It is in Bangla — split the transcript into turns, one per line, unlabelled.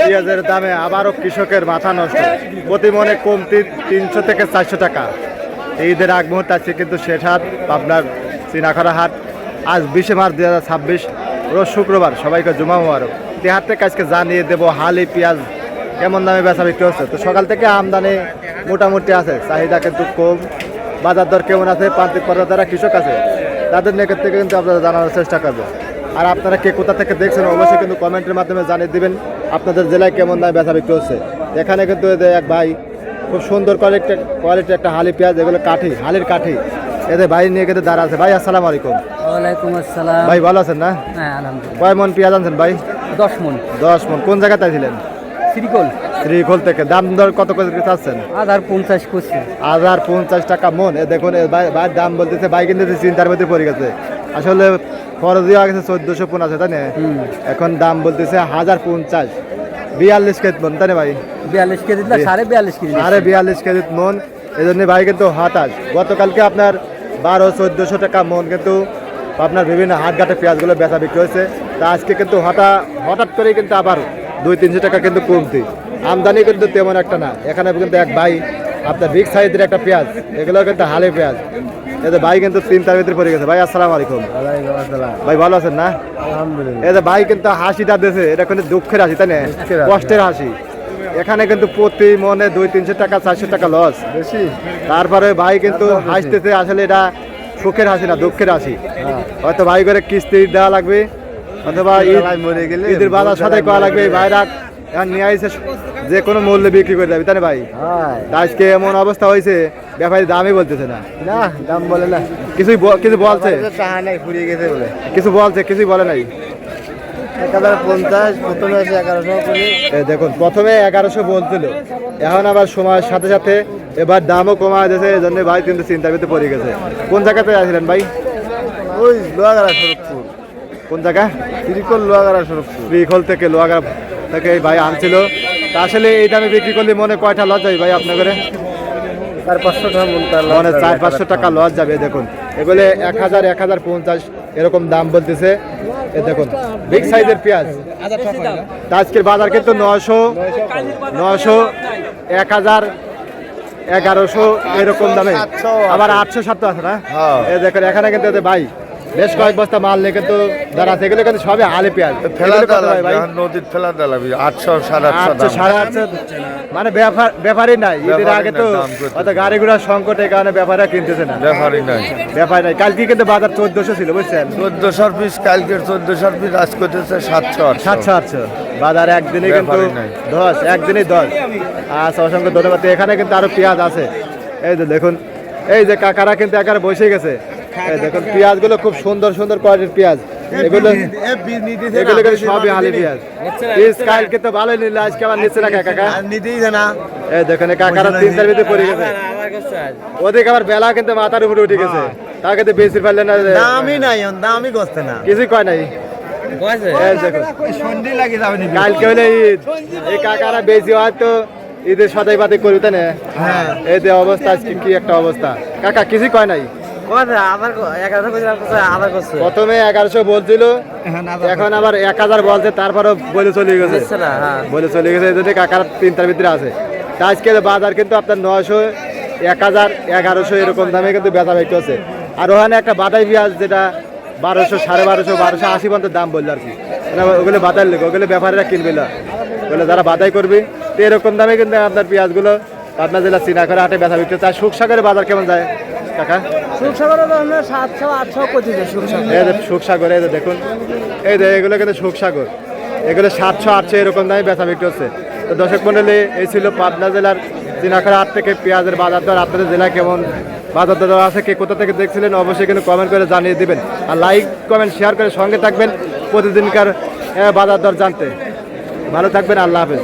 পেঁয়াজের দামে আবারও কৃষকের মাথা নষ্ট, প্রতি মনে কমতি 300 থেকে 400 টাকা। ঈদের আগ মুহূর্তে আছে কিন্তু শেষ হাট আপনার চিনাখরা হাট। আজ 20 মার্চ 2026 রোজ শুক্রবার, সবাইকে জুমা মুবারক। এই হাট থেকে আজকে জানিয়ে দেবো হালি পেঁয়াজ কেমন দামে বেচা বিক্রি হচ্ছে। তো সকাল থেকে আমদানি মোটামুটি আছে, চাহিদা কিন্তু কম। বাজার দর কেমন আছে, প্রান্তিক পর্যায়ে যারা কৃষক আছে তাদের নিকট থেকে কিন্তু আপনারা জানানোর চেষ্টা করবো। আর আপনারা কে কোথা থেকে দেখছেন অবশ্যই কিন্তু কমেন্টের মাধ্যমে জানিয়ে দিবেন আপনাদের জেলায় কেমন দামে বেচা বিক্রি হচ্ছে। এখানে কিন্তু এক ভাই খুব সুন্দর কোয়ালিটি একটা হালি পেঁয়াজ, এগুলো কাঠি, হালির কাঠি, এদের ভাই নিয়ে কিন্তু দাঁড়া আছে। ভাই আসসালামু আলাইকুম।
ওয়ালাইকুম আসসালাম।
ভাই ভালো আছেন না?
হ্যাঁ আলহামদুলিল্লাহ।
কয় মন পেঁয়াজ আনছেন ভাই?
10 মণ।
10 মন। কোন জায়গাতে ছিলেন?
শ্রীকোল।
শ্রীকোল থেকে। দাম দর কত করে চাচ্ছেন?
1050 করছে।
1050 টাকা মন। এ দেখুন ভাই দাম বলতেছে, ভাই কিন্তু চিন্তার মধ্যে পড়ে গেছে। আসলে খরচ দেওয়া গেছে 1450, তাই না? এখন দাম বলতেছে 1050। 42 কেজি মন, তাই না ভাই?
42 কেজি না, 42.5 কেজি।
42 কেজি মন। এই জন্য ভাই কিন্তু হতাশ। গতকালকে আপনার 1200-1400 টাকা মন কিন্তু আপনার বিভিন্ন হাটঘাটে পেঁয়াজগুলো বেচা বিক্রি হয়েছে। তা আজকে কিন্তু হঠাৎ করেই কিন্তু আবার 200-300 টাকা কিন্তু কমতি। আমদানি কিন্তু তেমন একটা না। এখানে কিন্তু এক ভাই আপনার বিগ সাইজের একটা পেঁয়াজ, এগুলো কিন্তু হালি পেঁয়াজ, এদের ভাই কিন্তু চিন্তার ভিতরে পড়ে গেছে। ভাই আসসালামু আলাইকুম। ভাই ভালো আছেন না?
আলহামদুলিল্লাহ।
এদের ভাই কিন্তু হাসিটা দিয়েছে, এটা কিন্তু দুঃখের হাসি, তাই না? কষ্টের হাসি। এখানে কিন্তু প্রতি মনে 200-300 টাকা 400 টাকা লস বেশি। তারপরে ভাই কিন্তু হাসতেছে, আসলে এটা সুখের হাসি না, দুঃখের হাসি। হয়তো ভাই করে কিস্তি দেওয়া লাগবে, অথবা ঈদের বাজার সাথে করা লাগবে। ভাইরা নিয়ে আসে যে কোনো মূল্যে বিক্রি করে যাবে, তাই না ভাই? আজকে এমন অবস্থা হয়েছে, ব্যাপারী দামই বলতেছে না।
না দাম বলে না,
কিছু বলছে, কিছু বলছে, কিছুই বলে নাই।
1050 প্রথমে আছে 1100 করে।
দেখুন প্রথমে 1100 বলছিল, এখন আবার সময়ের সাথে সাথে এবার দামও কমা দিয়েছে। এই জন্য ভাই কিন্তু চিন্তার ভিতরে পড়ে গেছে। কোন জায়গাতে আসলেন ভাই?
ওই লোহাগাড়া সড়কপুর।
কোন জায়গা?
শ্রীকোল লোহাগাড়া সড়কপুর।
শ্রীকোল থেকে, লোহাগাড়া থেকে ভাই আনছিল। তা আসলে এই দামে বিক্রি করলে মনে কয়টা লস যাবে ভাই আপনার করে?
400-500 টাকা মণ।
মানে 400-500 টাকা লস যাবে। দেখুন এগুলো 1000-1050 এরকম দাম বলতেছে। এ দেখুন বিগ সাইজের পেঁয়াজ। আজকের বাজার কিন্তু 900, 1000, 1100 এরকম দামে, আবার 800-700 আছে না? এই দেখুন এখানে কিন্তু ভাই বেশ কয়েক বস্তা মাল নিয়ে কিন্তু দাঁড়াচ্ছে। এগুলো কিন্তু সবই আলি পেঁয়াজ।
নদীর ফেলা দিলাম 800-850।
মানে ব্যাপারই নাই। ঈদের আগে তো হয়তো গাড়ি ঘোড়ার সংকটের কারণে ব্যাপারীরা কিনতেছে না। ব্যাপারই নাই। কালকে কিন্তু বাজার 1400 ছিল, বুঝছেন?
1400 পিস কালকে, 1400 পিস আজ করতেছে
700-800। বাজার একদিনে কিন্তু 10, একদিনই 10। আচ্ছা, অসংখ্য ধন্যবাদ। এখানে কিন্তু আরো পেঁয়াজ আছে। এই যে দেখুন, এই যে কাকারা কিন্তু একেবারে বসে গেছে। এই দেখুন পেঁয়াজগুলো খুব সুন্দর সুন্দর কোয়ালিটির পেঁয়াজ। এগুলো কিন্তু সবই হালি পেঁয়াজ। পিস কালকে তো ভালোই নিল, আজকে আবার নিচ্ছে না কাকা? এই দেখুন কাকারা চিন্তার ভিতরে পড়ে গেছে। ওদিকে আবার বেলা কিন্তু মাথার উপরে উঠে গেছে, তাকে তো বেশি পারলেন না।
দামই নাই, দামই করছে না,
কিছুই কয় নাই। কালকে হলে ঈদ, এই কাকারা বেশি হয়তো ঈদের সদাই বাদে করবে, তাই না? এই যে অবস্থা আজকে কি একটা অবস্থা। কাকা কিছুই কয় নাই। প্রথমে 1100 বলছিল, এখন আবার 1000 বলছে, তারপরও বলে চলে গেছে। এই জন্য কাকার চিন্তার ভিতরে আছে। তা আজকে বাজার কিন্তু আপনার 900, 1000, 1100 এরকম দামে কিন্তু বেচা বিক্রি হচ্ছে। আর ওখানে একটা বাটাই পেঁয়াজ যেটা 1200, 1250, 1280 পর্যন্ত দাম বললো আর কি। ওগুলো বাদাই লেগে, ওগুলো ব্যাপারীরা কিনবে না, ওগুলো যারা বাদাই করবে। তো এরকম দামে কিন্তু আপনার পেঁয়াজগুলো পাবনা জেলা চিনাখরা হাটে বেচা বিক্রি হচ্ছে। আর শুকসাগরের বাজার কেমন যায় কাকা? শুকসাগর, এই যে দেখুন, এই যে এগুলো কিন্তু শুকসাগর, এগুলো 700-800 এরকম দামে বেচা বিক্রি হচ্ছে। তো দর্শক মণ্ডলী, এই ছিল পাবনা জেলার চিনাখরা হাট থেকে পেঁয়াজের বাজার দর। আপনাদের জেলায় কেমন বাজার দর আছে, কে কোথা থেকে দেখছিলেন অবশ্যই কিন্তু কমেন্ট করে জানিয়ে দিবেন। আর লাইক কমেন্ট শেয়ার করে সঙ্গে থাকবেন প্রতিদিনকার বাজার দর জানতে। ভালো থাকবেন, আল্লাহ হাফেজ।